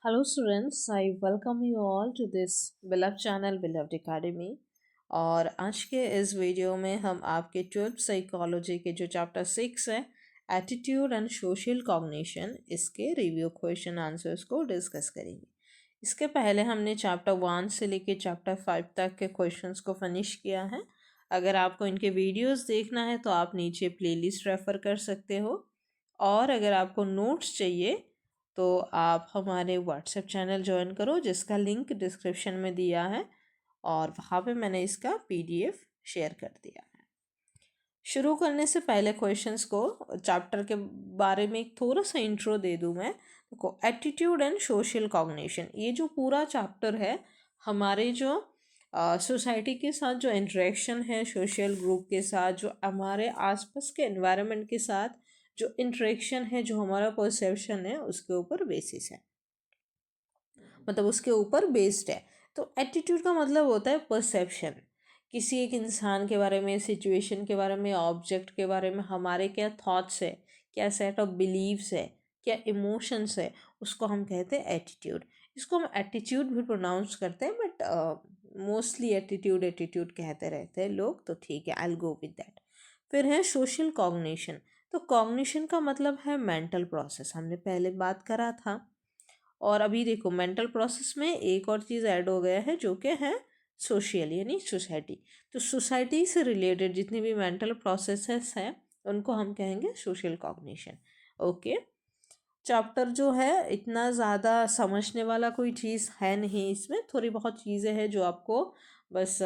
Hello students, I welcome you all to this beloved channel Beloved Academy। और आज के इस वीडियो में हम आपके 12th साइकोलॉजी के जो चैप्टर 6 है एटीट्यूड एंड सोशल कॉग्निशन, इसके रिव्यू क्वेश्चन आंसर्स को डिस्कस करेंगे। इसके पहले हमने चैप्टर 1 से लेके चैप्टर 5 तक के क्वेश्चंस को फिनिश किया है। अगर आपको इनके वीडियोस देखना है तो आप नीचे प्लेलिस्ट रेफर कर सकते हो, और अगर आपको नोट्स चाहिए तो आप हमारे व्हाट्सएप चैनल ज्वाइन करो जिसका लिंक डिस्क्रिप्शन में दिया है, और वहाँ पे मैंने इसका पीडीएफ शेयर कर दिया है। शुरू करने से पहले क्वेश्चंस को चैप्टर के बारे में एक थोड़ा सा इंट्रो दे दूँ मैं। देखो, एटीट्यूड एंड सोशल कॉग्निशन, ये जो पूरा चैप्टर है हमारे जो सोसाइटी के साथ जो इंटरेक्शन है, सोशल ग्रुप के साथ, जो हमारे आसपास के एनवायरनमेंट के साथ जो इंटरेक्शन है, जो हमारा परसेप्शन है, उसके ऊपर बेसिस है, मतलब उसके ऊपर बेस्ड है। तो एटीट्यूड का मतलब होता है परसेप्शन, किसी एक इंसान के बारे में, सिचुएशन के बारे में, ऑब्जेक्ट के बारे में हमारे क्या थॉट्स है, क्या सेट ऑफ बिलीव्स है, क्या इमोशंस है, उसको हम कहते हैं एटीट्यूड। इसको हम एटीट्यूड भी प्रोनाउंस करते हैं, बट मोस्टली एटीट्यूड एटीट्यूड कहते रहते हैं लोग, तो ठीक है, I will go with that. फिर है सोशल कॉग्निशन। तो कॉग्निशन का मतलब है मेंटल प्रोसेस, हमने पहले बात करा था। और अभी देखो, मेंटल प्रोसेस में एक और चीज़ ऐड हो गया है जो कि है सोशल, यानी सोसाइटी। तो सोसाइटी से रिलेटेड जितनी भी मेंटल प्रोसेसेस हैं उनको हम कहेंगे सोशल कॉग्निशन। ओके, चैप्टर जो है इतना ज़्यादा समझने वाला कोई चीज़ है नहीं, इसमें थोड़ी बहुत चीज़ें हैं जो आपको बस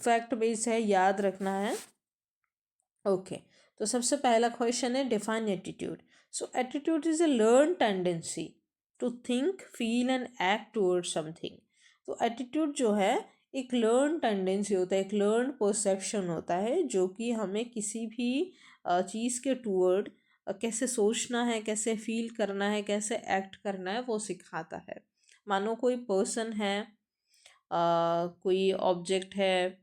फैक्ट बेस है, याद रखना है। ओके, तो सबसे पहला क्वेश्चन है define attitude. So attitude is a learn tendency to think, feel and act toward something. तो एटीट्यूड जो है एक लर्न टेंडेंसी होता है, एक लर्न परसेप्शन होता है, जो कि हमें किसी भी चीज़ के टूवर्ड कैसे सोचना है, कैसे फील करना है, कैसे एक्ट करना है, वो सिखाता है। मानो कोई पर्सन है, कोई ऑब्जेक्ट है,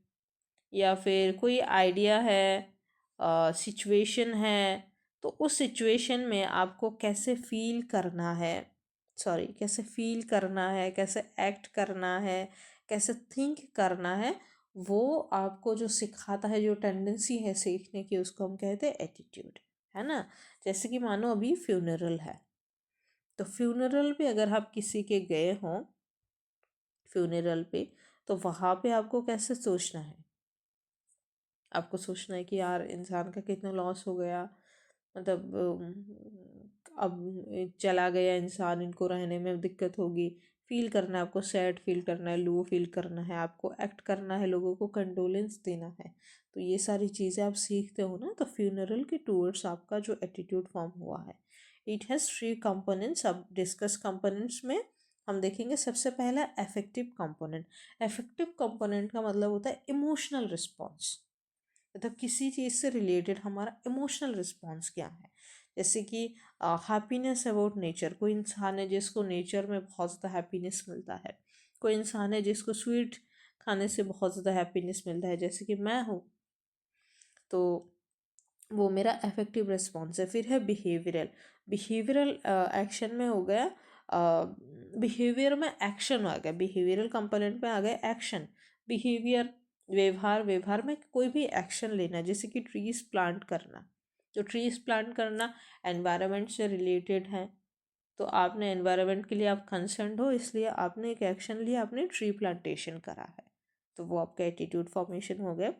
या फिर कोई आइडिया है, सिचुएशन है, तो उस सिचुएशन में आपको कैसे फील करना है, कैसे फील करना है, कैसे एक्ट करना है, कैसे थिंक करना है, वो आपको जो सिखाता है, जो टेंडेंसी है सीखने की, उसको हम कहते हैं एटीट्यूड, है ना। जैसे कि मानो अभी फ्यूनरल है, तो फ्यूनरल पे अगर आप किसी के गए हों, फ्यूनरल पे, तो वहाँ पे आपको कैसे सोचना है, आपको सोचना है कि यार इंसान का कितना लॉस हो गया, मतलब अब चला गया इंसान, इनको रहने में दिक्कत होगी। फील करना है आपको, सैड फील करना है, लो फील करना है, आपको एक्ट करना है, लोगों को कंडोलेंस देना है। तो ये सारी चीज़ें आप सीखते हो ना, तो फ्यूनरल के टूवर्ड्स आपका जो एटीट्यूड फॉर्म हुआ है। It has 3 components. अब डिस्कस कंपोनेंट्स में हम देखेंगे सबसे पहला अफेक्टिव कंपोनेंट। अफेक्टिव कंपोनेंट का मतलब होता है इमोशनल रिस्पॉन्स, मतलब किसी चीज़ से रिलेटेड हमारा इमोशनल रिस्पॉन्स क्या है। जैसे कि हैप्पीनेस अबाउट नेचर, कोई इंसान है जिसको नेचर में बहुत ज़्यादा हैप्पीनेस मिलता है, कोई इंसान है जिसको स्वीट खाने से बहुत ज़्यादा हैप्पीनेस मिलता है, जैसे कि मैं हूँ, तो वो मेरा अफेक्टिव रिस्पॉन्स है। फिर है बिहेवियरल। बिहेवियरल एक्शन में हो गया, बिहेवियर में एक्शन आ गया, बिहेवियरल कंपोनेंट में आ गया एक्शन। बिहेवियर व्यवहार, व्यवहार में कोई भी एक्शन लेना, जैसे कि ट्रीज प्लांट करना। तो ट्रीज प्लांट करना एनवायरनमेंट से रिलेटेड है, तो आपने एनवायरनमेंट के लिए आप कंसर्न हो, इसलिए आपने एक एक्शन लिया, आपने ट्री प्लांटेशन करा है, तो वो आपका एटीट्यूड फॉर्मेशन हो गया।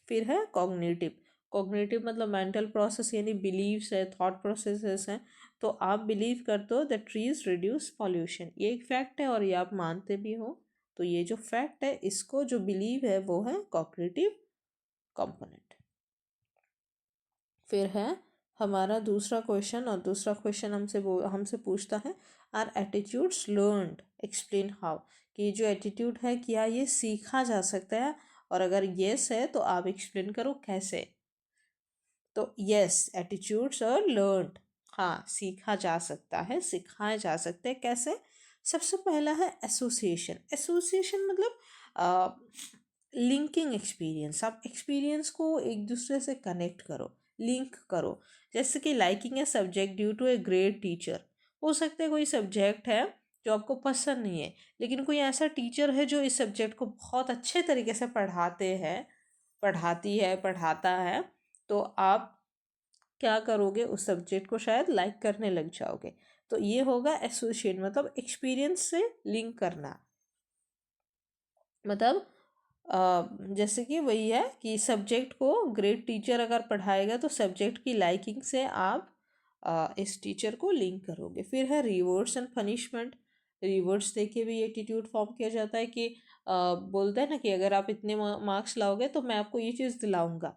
फिर है कॉग्निटिव। कॉग्निटिव मतलब मेंटल प्रोसेस, यानी बिलीव्स है, थॉट प्रोसेसेस हैं। तो आप बिलीव करते हो दैट ट्रीज रिड्यूस पॉल्यूशन, ये एक फैक्ट है और ये आप मानते भी हो। तो ये जो फैक्ट है, इसको जो बिलीव है वो है कॉग्निटिव कंपोनेंट। फिर है हमारा दूसरा क्वेश्चन, और दूसरा क्वेश्चन हमसे पूछता है are attitudes learned, explain how. कि जो एटीट्यूड है क्या ये सीखा जा सकता है, और अगर येस है तो आप एक्सप्लेन करो कैसे। तो यस, एटीट्यूड्स आर लर्नड, हाँ सीखा जा सकता है, सिखाया जा सकता है। कैसे? सबसे पहला है एसोसिएशन। एसोसिएशन मतलब लिंकिंग एक्सपीरियंस, आप एक्सपीरियंस को एक दूसरे से कनेक्ट करो, लिंक करो। जैसे कि liking a subject due to a great teacher, हो सकता है कोई सब्जेक्ट है जो आपको पसंद नहीं है, लेकिन कोई ऐसा टीचर है जो इस सब्जेक्ट को बहुत अच्छे तरीके से पढ़ाते हैं, पढ़ाती है, पढ़ाता है, तो आप क्या करोगे, उस सब्जेक्ट को शायद लाइक करने लग जाओगे। तो ये होगा एसोसिएट, मतलब एक्सपीरियंस से लिंक करना। मतलब जैसे कि वही है कि सब्जेक्ट को ग्रेट टीचर अगर पढ़ाएगा तो सब्जेक्ट की लाइकिंग से आप इस टीचर को लिंक करोगे। फिर है रिवॉर्ड्स एंड पनिशमेंट। रिवॉर्ड्स देके भी एटीट्यूड फॉर्म किया जाता है कि बोलते हैं ना कि अगर आप इतने मार्क्स लाओगे तो मैं आपको ये चीज़ दिलाऊंगा।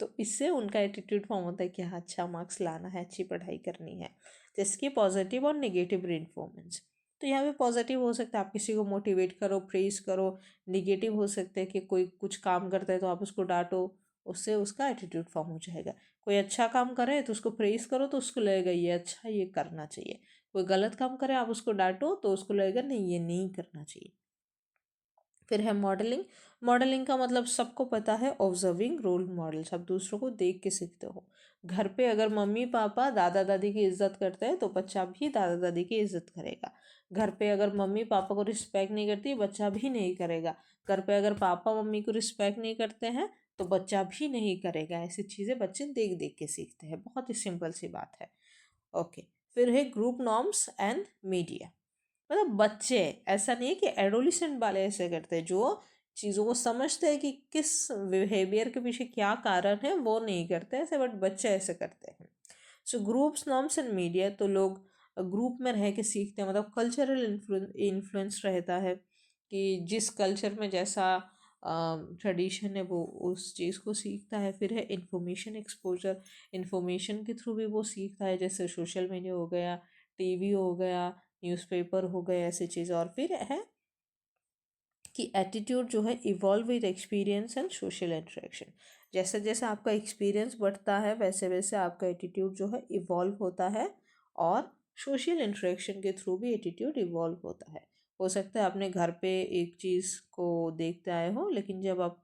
तो इससे उनका एटीट्यूड फॉर्म होता है कि हाँ, अच्छा मार्क्स लाना है, अच्छी पढ़ाई करनी है। जैसे कि पॉजिटिव और नेगेटिव रेनफोर्मेंस। तो यहाँ पे पॉजिटिव हो सकता है आप किसी को मोटिवेट करो, प्रेज करो। निगेटिव हो सकते हैं कि कोई कुछ काम करता है तो आप उसको डांटो, उससे उसका एटीट्यूड फॉर्म हो जाएगा। कोई अच्छा काम करे तो उसको प्रेज करो तो उसको लगेगा ये अच्छा, ये करना चाहिए। कोई गलत काम करे, आप उसको डांटो तो उसको लगेगा नहीं, ये नहीं करना चाहिए। फिर है मॉडलिंग। मॉडलिंग का मतलब सबको पता है, ऑब्जर्विंग रोल मॉडल्स। आप दूसरों को देख के सीखते हो। घर पे अगर मम्मी पापा दादा दादी की इज्जत करते हैं तो बच्चा भी दादा दादी की इज्जत करेगा। घर पे अगर मम्मी पापा को रिस्पेक्ट नहीं करती, बच्चा भी नहीं करेगा। घर पे अगर पापा मम्मी को रिस्पेक्ट नहीं करते हैं तो बच्चा भी नहीं करेगा। ऐसी चीज़ें बच्चे देख देख के सीखते हैं। बहुत ही सिंपल सी बात है। ओके। फिर है ग्रुप नॉर्म्स एंड मीडिया। मतलब बच्चे, ऐसा नहीं है कि एडोलिसेंट वाले ऐसे करते हैं, जो चीज़ों को समझते हैं कि किस बिहेवियर के पीछे क्या कारण है, वो नहीं करते ऐसे, बट बच्चे ऐसे करते हैं। सो ग्रुप्स नॉर्म्स एंड मीडिया, तो लोग ग्रुप में रह के सीखते हैं। मतलब कल्चरल इन्फ्लुएंस रहता है कि जिस कल्चर में जैसा ट्रेडिशन है वो उस चीज़ को सीखता है। फिर है इंफॉर्मेशन एक्सपोजर। इंफॉर्मेशन के थ्रू भी वो सीखता है, जैसे सोशल मीडिया हो गया, टीवी हो गया, न्यूज़पेपर हो गए, ऐसी चीज़। और फिर है कि एटीट्यूड जो है evolve with experience and social interaction. जैसे जैसे आपका एक्सपीरियंस बढ़ता है वैसे वैसे आपका एटीट्यूड जो है इवॉल्व होता है, और सोशल इंटरेक्शन के थ्रू भी एटीट्यूड इवॉल्व होता है। हो सकता है आपने घर पे एक चीज़ को देखते आए हो, लेकिन जब आप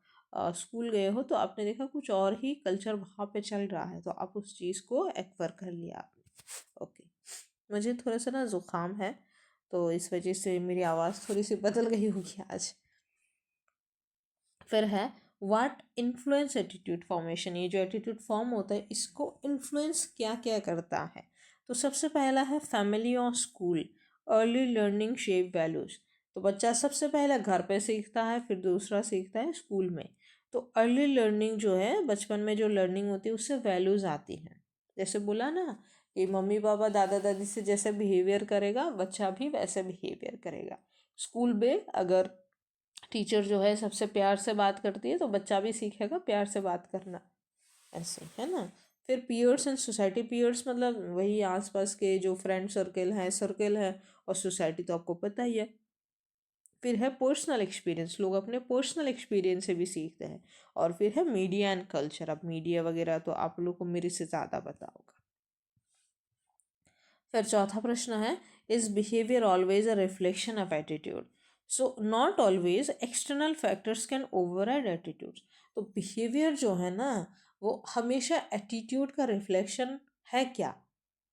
स्कूल गए हो तो आपने देखा कुछ और ही कल्चर वहाँ पे चल रहा है, तो आप उस चीज़ को एक्वायर कर लिया आपने। ओके। मुझे थोड़ा सा ना ज़ुकाम है, तो इस वजह से मेरी आवाज़ थोड़ी सी बदल गई होगी आज। फिर है व्हाट इन्फ्लुएंस एटीट्यूड फॉर्मेशन। ये जो एटीट्यूड फॉर्म होता है इसको इन्फ्लुएंस क्या क्या करता है। तो सबसे पहला है फैमिली और school. Early learning shape values. तो बच्चा सबसे पहले घर पे सीखता है, फिर दूसरा सीखता है स्कूल में। तो अर्ली लर्निंग जो है, बचपन में जो लर्निंग होती है उससे वैल्यूज़ आती हैं। जैसे बोला ना कि मम्मी पापा दादा दादी से जैसे बिहेवियर करेगा बच्चा भी वैसे बिहेवियर करेगा। स्कूल में अगर टीचर जो है सबसे प्यार से बात करती है तो बच्चा भी सीखेगा प्यार से बात करना, ऐसे है ना। फिर पीयर्स एंड सोसाइटी। पीयर्स मतलब वही आसपास के जो फ्रेंड सर्कल है, और सोसाइटी तो आपको पता ही है। फिर है पर्सनल एक्सपीरियंस। लोग अपने पर्सनल एक्सपीरियंस से भी सीखते हैं। और फिर है मीडिया एंड कल्चर। अब मीडिया वगैरह तो आप लोग को मेरे से ज़्यादा पता होगा। फिर चौथा प्रश्न है, is behaviour always a reflection of attitude. So not always, external factors can override attitude. तो बिहेवियर जो है ना वो हमेशा एटीट्यूड का रिफ्लेक्शन है क्या?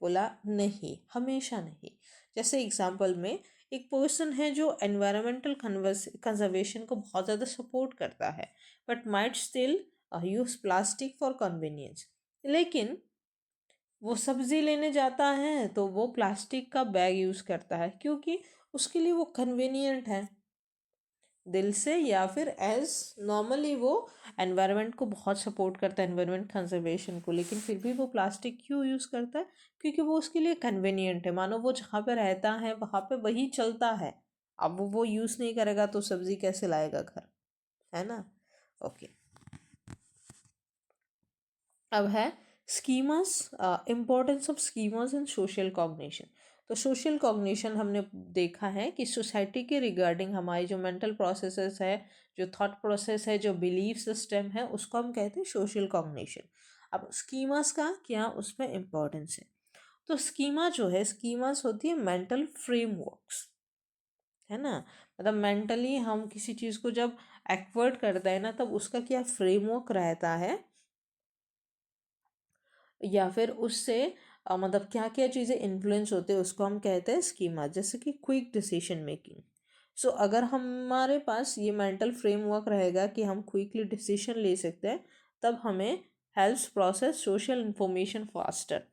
बोला नहीं, हमेशा नहीं। जैसे एग्जाम्पल में एक पर्सन है जो एनवायरमेंटल कंजर्वेशन को बहुत ज़्यादा सपोर्ट करता है, but might still use plastic for convenience. लेकिन वो सब्जी लेने जाता है तो वो प्लास्टिक का बैग यूज़ करता है, क्योंकि उसके लिए वो कन्वीनियंट है दिल से, या फिर एज नॉर्मली वो एनवायरनमेंट को बहुत सपोर्ट करता है, एनवायरनमेंट कंजर्वेशन को, लेकिन फिर भी वो प्लास्टिक क्यों यूज़ करता है? क्योंकि वो उसके लिए कन्वीनियंट है। मानो वो जहाँ पे रहता है वहाँ पे वही चलता है। अब वो यूज़ नहीं करेगा तो सब्जी कैसे लाएगा घर, है ना। ओके। अब है schemas, importance of schemas in social cognition. तो सोशल कॉग्निशन हमने देखा है कि सोसाइटी के रिगार्डिंग हमारी जो मेंटल प्रोसेसेस है, जो थॉट प्रोसेस है, जो बिलीफ सिस्टम है, उसको हम कहते हैं सोशल कॉग्निशन। अब स्कीमास का क्या उसमें इम्पोर्टेंस है? तो स्कीमा जो है, स्कीमास होती है मेंटल फ्रेमवर्क्स, है ना। मतलब मेंटली हम किसी चीज़ को जब एक्वर्ड करते हैं ना, तब उसका क्या फ्रेमवर्क रहता है, या फिर उससे मतलब क्या क्या चीज़ें इन्फ्लुएंस होते हैं उसको हम कहते हैं स्कीमा। जैसे कि क्विक डिसीजन मेकिंग। सो अगर हमारे पास ये मेंटल फ्रेमवर्क रहेगा कि हम क्विकली डिसीजन ले सकते हैं, तब हमें helps process social information faster.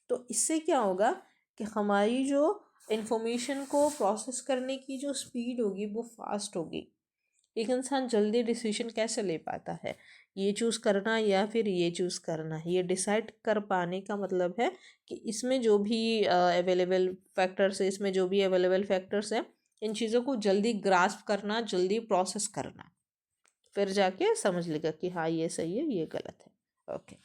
तो इससे क्या होगा कि हमारी जो इंफॉर्मेशन को प्रोसेस करने की जो स्पीड होगी वो फास्ट होगी। एक इंसान जल्दी डिसीजन कैसे ले पाता है, ये चूज़ करना या फिर ये चूज़ करना, ये डिसाइड कर पाने का मतलब है कि इसमें जो भी अवेलेबल फैक्टर्स है, इसमें जो भी अवेलेबल फैक्टर्स हैं, इन चीज़ों को जल्दी ग्रास्प करना, जल्दी प्रोसेस करना, फिर जाके समझ लेगा कि हाँ ये सही है ये गलत है। ओके।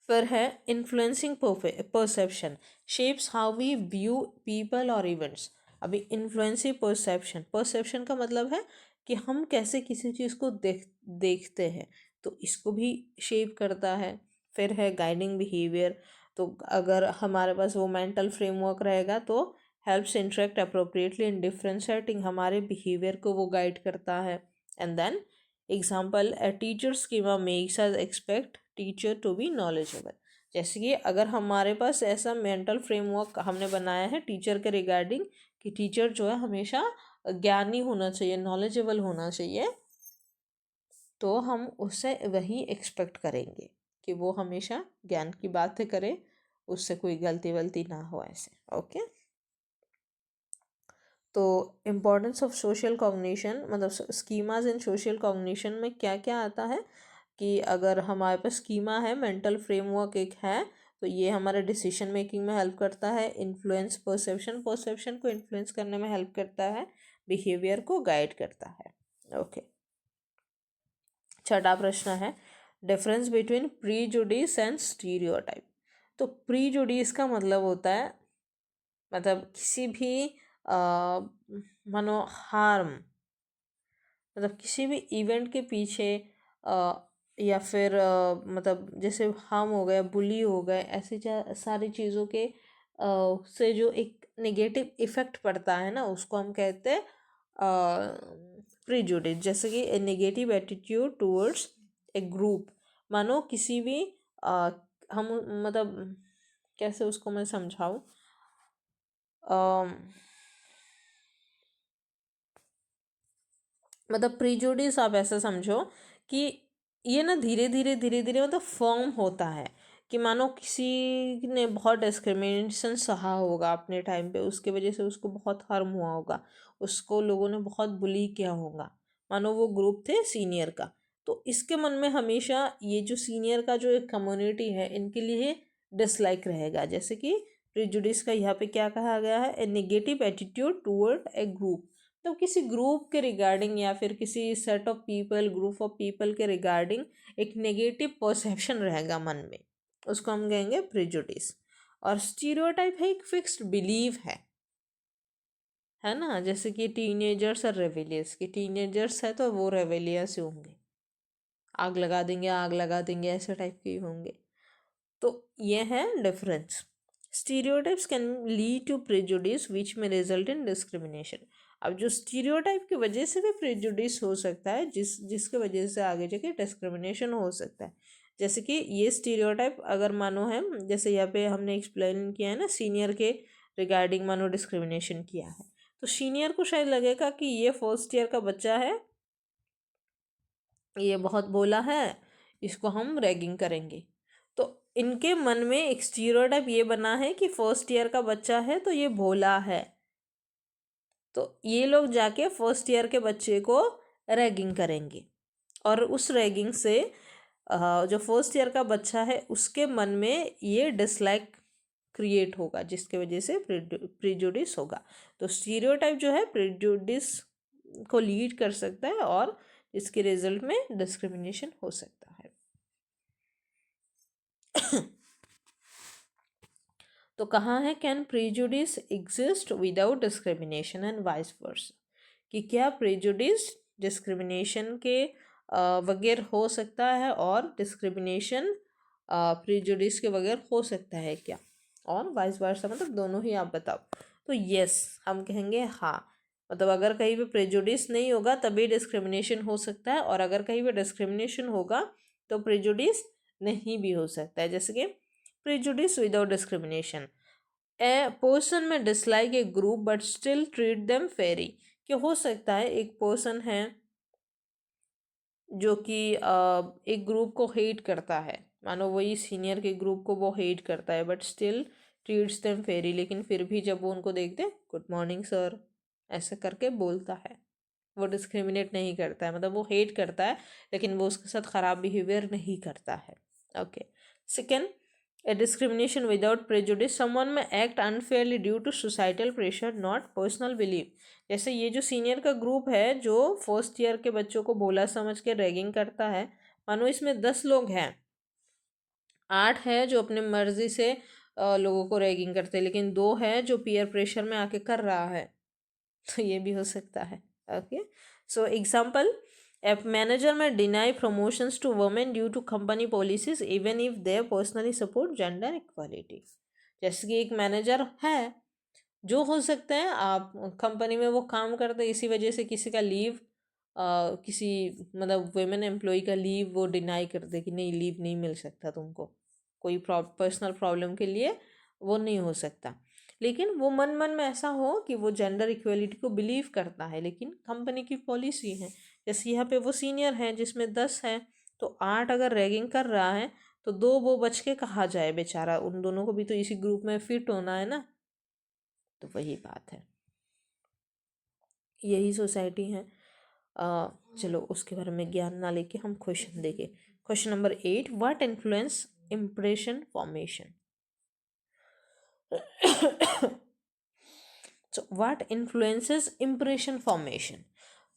फिर है influencing perception shapes how we view people और इवेंट्स। अभी इन्फ्लुएंसिंग परसेप्शन, परसेप्शन का मतलब है कि हम कैसे किसी चीज़ को देखते हैं, तो इसको भी शेप करता है। फिर है गाइडिंग बिहेवियर। तो अगर हमारे पास वो मेंटल फ्रेमवर्क रहेगा तो helps interact appropriately in different setting, हमारे बिहेवियर को वो गाइड करता है। And then example, a teacher schema makes us expect teacher to be knowledgeable. जैसे कि अगर हमारे पास ऐसा मेंटल फ्रेमवर्क हमने बनाया है टीचर के रिगार्डिंग कि टीचर जो है हमेशा ज्ञानी होना चाहिए, नॉलेजेबल होना चाहिए, तो हम उससे वही एक्सपेक्ट करेंगे कि वो हमेशा ज्ञान की बातें करे, उससे कोई गलती वलती ना हो ऐसे। ओके। तो इम्पोर्टेंस ऑफ सोशल कॉग्निशन, मतलब स्कीमाज इन सोशल कॉग्निशन में क्या क्या आता है कि अगर हमारे पास स्कीमा है, मेंटल फ्रेमवर्क एक है, तो ये हमारे डिसीजन मेकिंग में हेल्प करता है। इन्फ्लुएंस परसेप्शन, परसेप्शन को इन्फ्लुएंस करने में हेल्प करता है। बिहेवियर को गाइड करता है। ओके। छठा प्रश्न है difference between prejudice and stereotype. तो प्रीजुडिस का मतलब होता है, मतलब किसी भी मानो हार्म, मतलब किसी भी इवेंट के पीछे या फिर मतलब जैसे हार्म हो गया, बुली हो गए, ऐसी सारी चीज़ों के से जो एक नेगेटिव इफेक्ट पड़ता है ना, उसको हम कहते हैं प्रीजुडिस। जैसे कि ए negative attitude towards a group. मानो किसी भी हम मतलब कैसे उसको मैं समझाऊँ, मतलब प्रीजुडिस आप ऐसा समझो कि ये ना धीरे धीरे धीरे धीरे मतलब फॉर्म होता है कि मानो किसी ने बहुत डिस्क्रिमिनेशन सहा होगा अपने टाइम पे, उसके वजह से उसको बहुत हार्म हुआ होगा, उसको लोगों ने बहुत बुली किया होगा। मानो वो ग्रुप थे सीनियर का, तो इसके मन में हमेशा ये जो सीनियर का जो एक कम्युनिटी है इनके लिए डिसलाइक रहेगा। जैसे कि प्रिजुडिस का यहाँ पे क्या कहा गया है, ए नेगेटिव एटीट्यूड टूवर्ड ए ग्रुप। तो किसी ग्रुप के रिगार्डिंग या फिर किसी set of people, group of people के रिगार्डिंग एक नेगेटिव परसेप्शन रहेगा मन में, उसको हम कहेंगे प्रिजुडिस। और स्टीरियोटाइप है एक फिक्स्ड बिलीव है ना। जैसे कि टीनेजर्स और रेवेलियस, कि टीनेजर्स है तो वो रेवेलियस होंगे, आग लगा देंगे आग लगा देंगे ऐसे टाइप के होंगे। तो ये है difference. Stereotypes can lead to prejudice which may result in discrimination. अब जो स्टीरियोटाइप की वजह से भी प्रेजुडिस हो सकता है, जिसके वजह से आगे जाके डिस्क्रिमिनेशन हो सकता है। जैसे कि ये स्टीरियोटाइप अगर मानो है, जैसे यहाँ पे हमने एक्सप्लेन किया है ना, सीनियर के रिगार्डिंग मानो डिस्क्रिमिनेशन किया है, तो सीनियर को शायद लगेगा कि ये फर्स्ट ईयर का बच्चा है, ये बहुत बोला है, इसको हम रैगिंग करेंगे। तो इनके मन में एक स्टीरियोटाइप ये बना है कि फर्स्ट ईयर का बच्चा है तो ये भोला है, तो ये लोग जाके फर्स्ट ईयर के बच्चे को रैगिंग करेंगे। और उस रैगिंग से जो फर्स्ट ईयर का बच्चा है उसके मन में ये डिसलाइक क्रिएट होगा, जिसके वजह से प्रिजुडिस होगा। तो स्टीरियोटाइप जो है प्रिजुडिस को लीड कर सकता है और इसके रिजल्ट में डिस्क्रिमिनेशन हो सकता है। तो कहाँ है can prejudice exist without discrimination and vice versa, कि क्या प्रेजुडिस डिस्क्रिमिनेशन के बगैर हो सकता है और डिस्क्रिमिनेशन प्रेजुडिस के बगैर हो सकता है क्या, और वाइस वर्सा, मतलब दोनों ही आप बताओ। तो यस हम कहेंगे हाँ, मतलब अगर कहीं पे प्रेजुडिस नहीं होगा तभी डिस्क्रिमिनेशन हो सकता है, और अगर कहीं पे डिस्क्रिमिनेशन होगा तो प्रेजुडिस नहीं भी हो सकता है। जैसे कि prejudice without discrimination, a person may dislike a group but still treat them fairly, कि हो सकता है एक पर्सन है जो कि एक ग्रुप को हेट करता है, मानो वही सीनियर के ग्रुप को वो हेट करता है बट स्टिल ट्रीट्स देम फेरी, लेकिन फिर भी जब वो उनको देखते गुड मॉर्निंग सर ऐसे करके बोलता है, वो डिस्क्रिमिनेट नहीं करता है, मतलब वो हेट करता है लेकिन वो उसके साथ ख़राब बिहेवियर नहीं करता है। Okay, second, a discrimination without prejudice, someone may act unfairly due to societal pressure not personal belief, जैसे ये जो सीनियर का ग्रुप है जो फर्स्ट ईयर के बच्चों को बोला समझ के रैगिंग करता है, मानो इसमें 10 लोग हैं, 8 है जो अपने मर्जी से लोगों को रैगिंग करते हैं, लेकिन 2 है जो पीयर प्रेशर में आके कर रहा है, तो ये भी हो सकता है। Okay, so example, a manager may deny promotions to women due to company policies even if they personally support gender equality, जैसे कि एक मैनेजर है जो हो सकता है आप कंपनी में वो काम करते इसी वजह से किसी का लीव किसी मतलब वुमेन एम्प्लॉय का लीव वो डिनाई कर दे कि नहीं लीव नहीं मिल सकता तुमको, कोई पर्सनल प्रॉब्लम के लिए वो नहीं हो सकता, लेकिन वो मन मन में ऐसा हो कि वो जेंडर इक्वलिटी को बिलीव करता है लेकिन कंपनी की पॉलिसी है, जैसे यहाँ पे वो सीनियर है जिसमें 10 है, तो 8 अगर रैगिंग कर रहा है तो 2 वो बच के कहा जाए, बेचारा उन दोनों को भी तो इसी ग्रुप में फिट होना है ना, तो वही बात है, यही सोसाइटी है। चलो उसके बारे में ज्ञान ना लेके हम क्वेश्चन देखें। Question number 8, what influence impression formation, so what influences impression formation,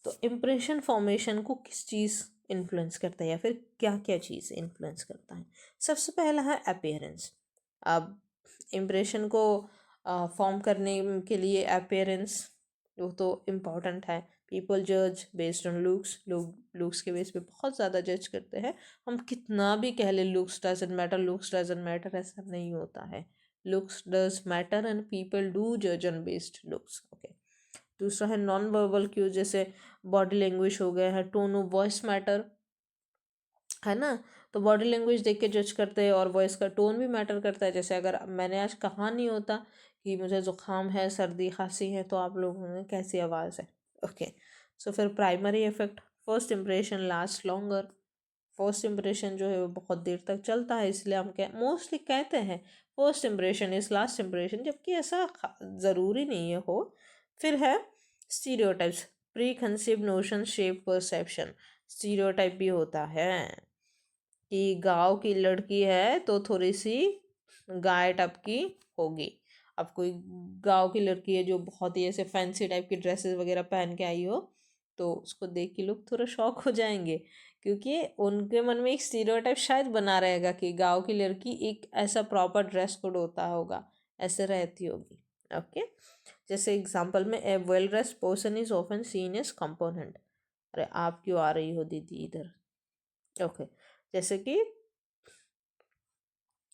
तो इम्प्रेशन फॉर्मेशन को किस चीज़ इन्फ्लुएंस करता है या फिर क्या क्या चीज़ इन्फ्लुएंस करता है। सबसे पहला है अपीयरेंस, अब इम्प्रेशन को फॉर्म करने के लिए अपीयरेंस वो तो इम्पॉर्टेंट है, पीपल जज बेस्ड ऑन लुक्स, लोग लुक्स के बेस पे बहुत ज़्यादा जज करते हैं, हम कितना भी कह लें looks doesn't matter, looks doesn't matter, ऐसा नहीं होता है, looks does matter and people do जज ऑन बेस्ड लुक्स। ओके, दूसरा है नॉन वर्बल क्यूज, जैसे बॉडी लैंग्वेज हो गया है, टोन ऑफ वॉइस मैटर है ना, तो बॉडी लैंग्वेज देख के जज करते हैं और वॉइस का टोन भी मैटर करता है, जैसे अगर मैंने आज कहा नहीं होता कि मुझे ज़ुकाम है सर्दी खांसी है तो आप लोगों ने कैसी आवाज़ है। ओके, सो फिर primary effect, first impression last longer, first impression जो है वो बहुत देर तक चलता है, इसलिए हम मोस्टली कहते हैं first impression is last impression, जबकि ऐसा ज़रूरी नहीं है हो। फिर है stereotypes, pre conceive notion shape perception, stereotype भी होता है कि गांव की लड़की है तो थोड़ी सी गाय टाइप की होगी, अब कोई गांव की लड़की है जो बहुत ही ऐसे फैंसी टाइप की ड्रेसेस वगैरह पहन के आई हो तो उसको देख के लोग थोड़ा शॉक हो जाएंगे, क्योंकि उनके मन में एक स्टीरियोटाइप शायद बना रहेगा कि गांव की लड़की एक ऐसा प्रॉपर ड्रेस कोड होता होगा, ऐसे रहती होगी। ओके, जैसे एग्जांपल में a well dress person is often seen as component, अरे आप क्यों आ रही हो दीदी इधर। ओके, जैसे कि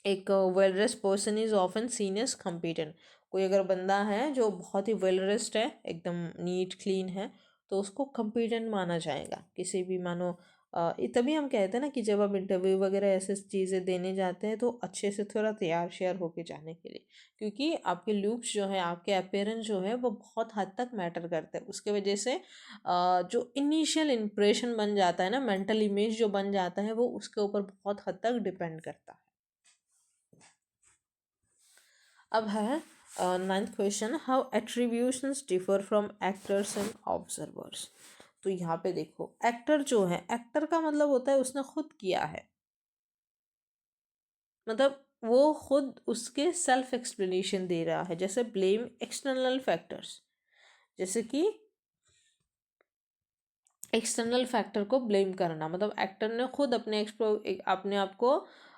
एक well dressed person is often seen as competent, कोई अगर बंदा है जो बहुत ही वेल ड्रेस्ड है एकदम नीट क्लीन है तो उसको कॉम्पिटेंट माना जाएगा किसी भी मानो तभी हम कहते हैं ना कि जब आप इंटरव्यू वगैरह ऐसे चीज़ें देने जाते हैं तो अच्छे से थोड़ा तैयार श्यार होके जाने के लिए, क्योंकि आपके लुक्स जो है आपके अपीयरेंस जो है वो बहुत हद तक मैटर करते हैं, उसके वजह से जो इनिशियल इम्प्रेशन बन जाता है ना, मेंटल इमेज जो बन जाता है वो उसके ऊपर बहुत हद तक डिपेंड करता है। अब है ninth question, how attributions differ from actors and observers, तो यहाँ पे देखो एक्टर जो है, एक्टर का मतलब होता है उसने खुद किया है, मतलब वो खुद उसके सेल्फ एक्सप्लेनेशन दे रहा है, जैसे ब्लेम एक्सटर्नल फैक्टर्स, जैसे कि एक्सटर्नल फैक्टर को ब्लेम करना, मतलब एक्टर ने खुद अपने आप को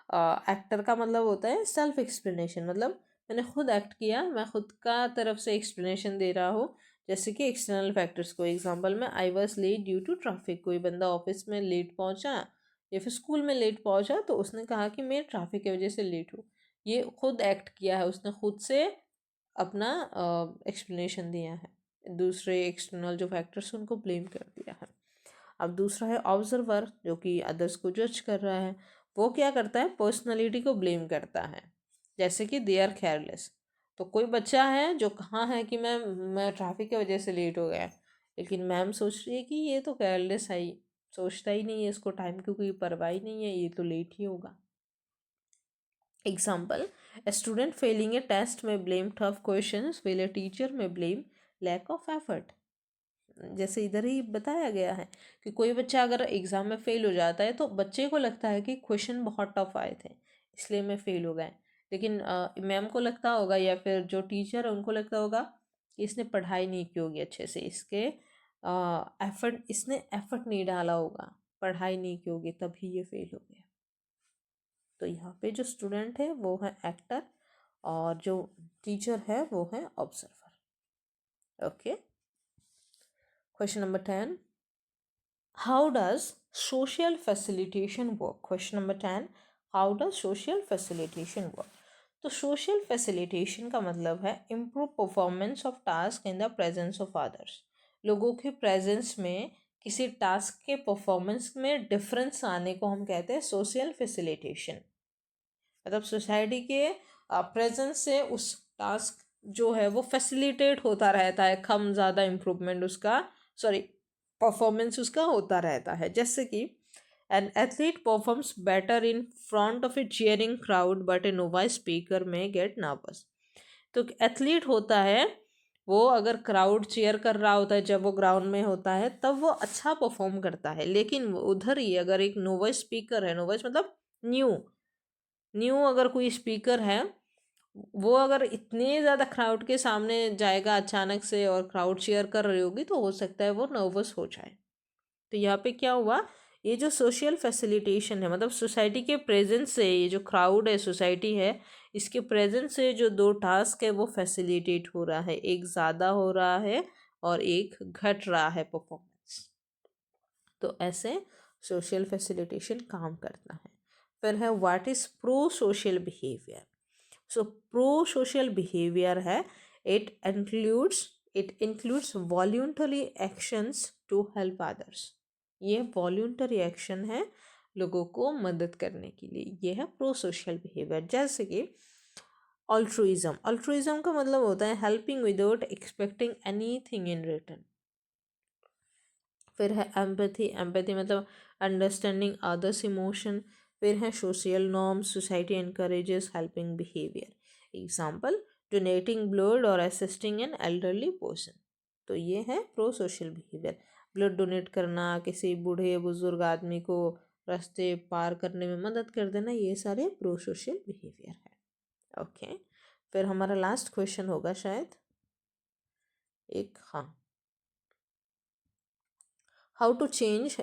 एक्टर का मतलब होता है सेल्फ एक्सप्लेनेशन, मतलब मैंने खुद एक्ट किया, मैं खुद का तरफ से एक्सप्लेनेशन दे रहा हूँ, जैसे कि एक्सटर्नल फैक्टर्स को एग्जांपल में I was late due to traffic, कोई बंदा ऑफिस में लेट पहुँचा या फिर स्कूल में लेट पहुँचा तो उसने कहा कि मैं ट्रैफिक की वजह से लेट हूँ, ये खुद एक्ट किया है, उसने खुद से अपना एक्सप्लेनेशन दिया है, दूसरे एक्सटर्नल जो फैक्टर्स उनको ब्लेम कर दिया है। अब दूसरा है ऑब्जर्वर जो कि अदर्स को जज कर रहा है, वो क्या करता है पर्सनालिटी को ब्लेम करता है, जैसे कि दे आर केयरलेस। तो कोई बच्चा है जो कहाँ है कि मैं ट्रैफिक की वजह से लेट हो गया, लेकिन मैम सोच रही है कि ये तो केयरलेस है ही, सोचता ही नहीं है, इसको टाइम की कोई परवाह ही नहीं है, ये तो लेट ही होगा। Example, a student failing a test may blame tough questions while a teacher may blame lack of effort। जैसे इधर ही बताया गया है कि कोई बच्चा अगर एग्ज़ाम में फ़ेल हो जाता है तो बच्चे को लगता है कि क्वेश्चन बहुत टफ आए थे इसलिए मैं फ़ेल हो गए, लेकिन मैम को लगता होगा या फिर जो टीचर है उनको लगता होगा कि इसने पढ़ाई नहीं की होगी अच्छे से, इसने एफर्ट नहीं डाला होगा, पढ़ाई नहीं की होगी तभी ये फ़ेल हो गया। तो यहाँ पे जो स्टूडेंट है वो है एक्टर और जो टीचर है वो है observer. Okay, question number 10, how does social facilitation work. Question number 10, how does social facilitation work. तो सोशल फैसिलिटेशन का मतलब है improve performance of task in the presence of others. लोगों के प्रेजेंस में किसी टास्क के परफॉर्मेंस में डिफरेंस आने को हम कहते हैं सोशल फैसिलिटेशन। मतलब सोसाइटी के प्रेजेंस से उस टास्क जो है वो फैसिलिटेट होता रहता है, कम ज़्यादा इम्प्रूवमेंट उसका, सॉरी परफॉर्मेंस उसका होता रहता है। जैसे कि an athlete performs better in front of A cheering crowd but A novice speaker में गेट नर्वस। तो एथलीट होता है वो अगर क्राउड चीयर कर रहा होता है, जब वो ग्राउंड में होता है तब वो अच्छा परफॉर्म करता है, लेकिन उधर ही अगर एक नोवाइस स्पीकर है, नोवाइस मतलब न्यू न्यू अगर कोई स्पीकर है, वो अगर इतने ज़्यादा क्राउड के सामने जाएगा अचानक से और क्राउड चीयर कर रही होगी तो हो सकता है वो नर्वस हो जाए। तो यहाँ पे क्या हुआ, ये जो सोशल फैसिलिटेशन है मतलब सोसाइटी के प्रेजेंस से, ये जो क्राउड है सोसाइटी है इसके प्रेजेंस से जो दो टास्क है वो फैसिलिटेट हो रहा है, एक ज़्यादा हो रहा है और एक घट रहा है परफॉर्मेंस। तो ऐसे सोशल फैसिलिटेशन काम करता है। फिर है what is pro social behaviour. So pro social behaviour है, it includes it includes voluntary actions to help others. ये वॉल्यूंटरी एक्शन है लोगों को मदद करने के लिए, ये है प्रो सोशल बिहेवियर। जैसे कि अल्ट्रुइज्म, अल्ट्रुइज्म का मतलब होता है helping without expecting anything in return. फिर है एम्पैथी, एम्पैथी मतलब अंडरस्टैंडिंग अदर्स इमोशन। फिर है social norms, society encourages helping behaviour. Example, donating blood और असिस्टिंग एन एल्डरली पर्सन। तो ये है pro social behaviour. Blood donate करना, किसी बूढ़े बुजुर्ग आदमी को रास्ते पार करने में मदद कर देना, ये सारे प्रो सोशल बिहेवियर है। ओके, फिर हमारा लास्ट क्वेश्चन होगा शायद एक, हाँ, how to change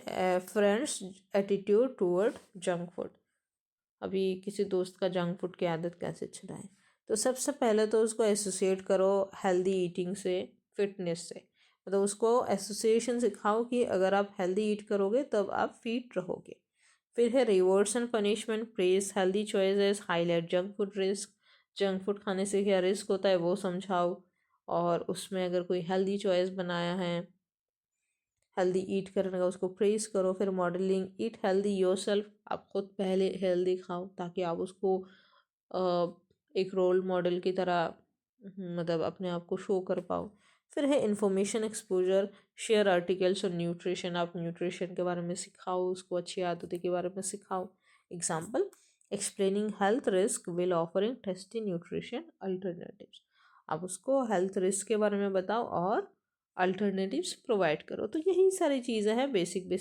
friends attitude toward junk food. अभी किसी दोस्त का जंक फूड की आदत कैसे छुड़ाएं। तो सबसे पहले तो उसको एसोसिएट करो हेल्दी ईटिंग से, फिटनेस से, मतलब उसको एसोसिएशन सिखाओ कि अगर आप हेल्दी ईट करोगे तब आप फिट रहोगे। फिर है rewards and punishment, praise healthy choices, highlight junk food risk. Junk food खाने से क्या रिस्क होता है वो समझाओ, और उसमें अगर कोई हेल्दी चॉइस बनाया है, हेल्दी ईट करने का, उसको प्रेस करो। फिर मॉडलिंग, ईट हेल्दी योरसेल्फ, आप खुद पहले हेल्दी खाओ ताकि आप उसको एक रोल मॉडल की तरह मतलब अपने आप को शो कर पाओ। फिर है इंफॉर्मेशन एक्सपोजर, शेयर आर्टिकल्स और न्यूट्रिशन, आप न्यूट्रिशन के बारे में सिखाओ, उसको अच्छी आदतों के बारे में सिखाओ। Example, explaining health risk will offering tasty nutrition alternatives, आप उसको हेल्थ रिस्क के बारे में बताओ और अल्टरनेटिव्स प्रोवाइड करो। तो यही सारी चीज़ें हैं बेसिक बेसिक